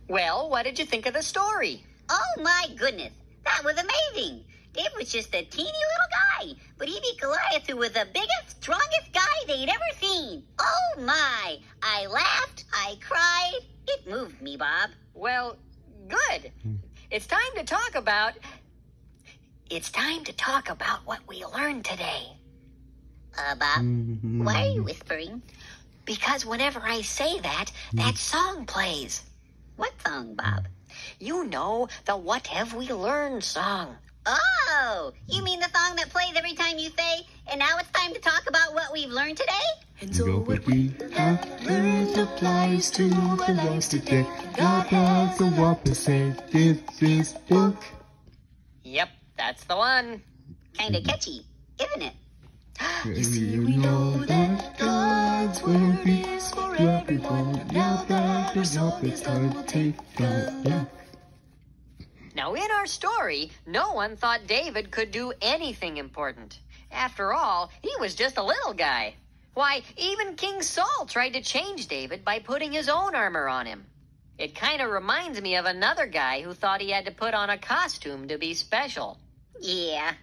Well, what did you think of the story? Oh, my goodness. That was amazing. David was just a teeny little guy, but he beat Goliath, who was the biggest, strongest guy they'd ever seen. Oh, my. I laughed. I cried. It moved me, Bob. Well, good. It's time to talk about what we learned today. Bob, why are you whispering? Because whenever I say that, that song plays. What song, Bob? You know, the What Have We Learned song. Oh, you mean the song that plays every time you say, and now it's time to talk about what we've learned today? And so what we have learned applies to our lives today. God has a what to say in this book. Yep, that's the one. Kinda catchy, isn't it? You see, we know that God's word is for everyone. Now that there's hope, it's time to take God. Now, in our story, no one thought David could do anything important. After all, he was just a little guy. Why, even King Saul tried to change David by putting his own armor on him. It kind of reminds me of another guy who thought he had to put on a costume to be special. Yeah.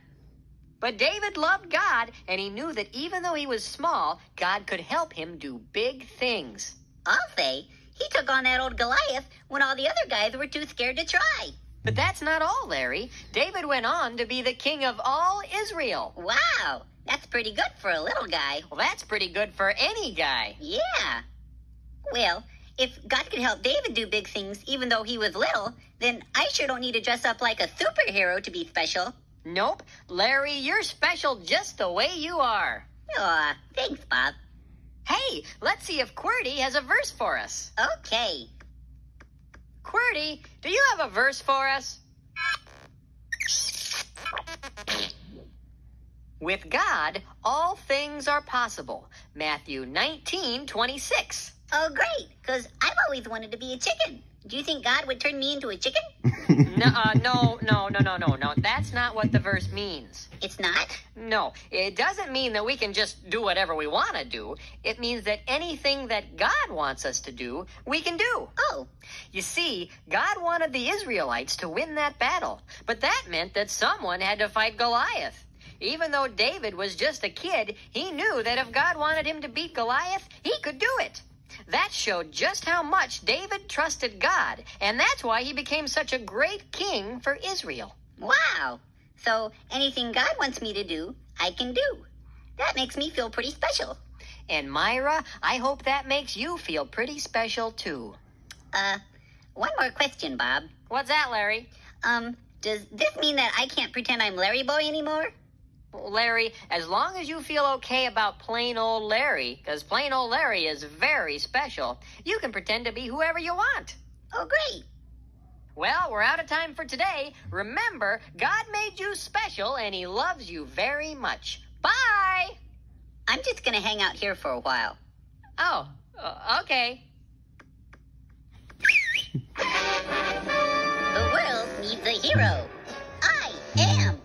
But David loved God, and he knew that even though he was small, God could help him do big things. I'll say, he took on that old Goliath when all the other guys were too scared to try. But that's not all, Larry. David went on to be the king of all Israel. Wow, that's pretty good for a little guy. Well, that's pretty good for any guy. Yeah. Well, if God could help David do big things even though he was little, then I sure don't need to dress up like a superhero to be special. Nope. Larry, you're special just the way you are. Aw, thanks, Bob. Hey, let's see if QWERTY has a verse for us. Okay. QWERTY, do you have a verse for us? With God, all things are possible. Matthew 19:26. Oh, great, because I've always wanted to be a chicken. Do you think God would turn me into a chicken? No. That's not what the verse means. It's not? No, it doesn't mean that we can just do whatever we want to do. It means that anything that God wants us to do, we can do. Oh. You see, God wanted the Israelites to win that battle, but that meant that someone had to fight Goliath. Even though David was just a kid, he knew that if God wanted him to beat Goliath, he could do it. That showed just how much David trusted God, and that's why he became such a great king for Israel. Wow. So anything God wants me to do, I can do. That makes me feel pretty special. And Myra, I hope that makes you feel pretty special too. One more question, Bob. What's that, Larry? Does this mean that I can't pretend I'm Larry Boy anymore? Larry, as long as you feel okay about plain old Larry, because plain old Larry is very special, you can pretend to be whoever you want. Oh, great. Well, we're out of time for today. Remember, God made you special, and he loves you very much. Bye! I'm just going to hang out here for a while. Oh, okay. The world needs a hero. I am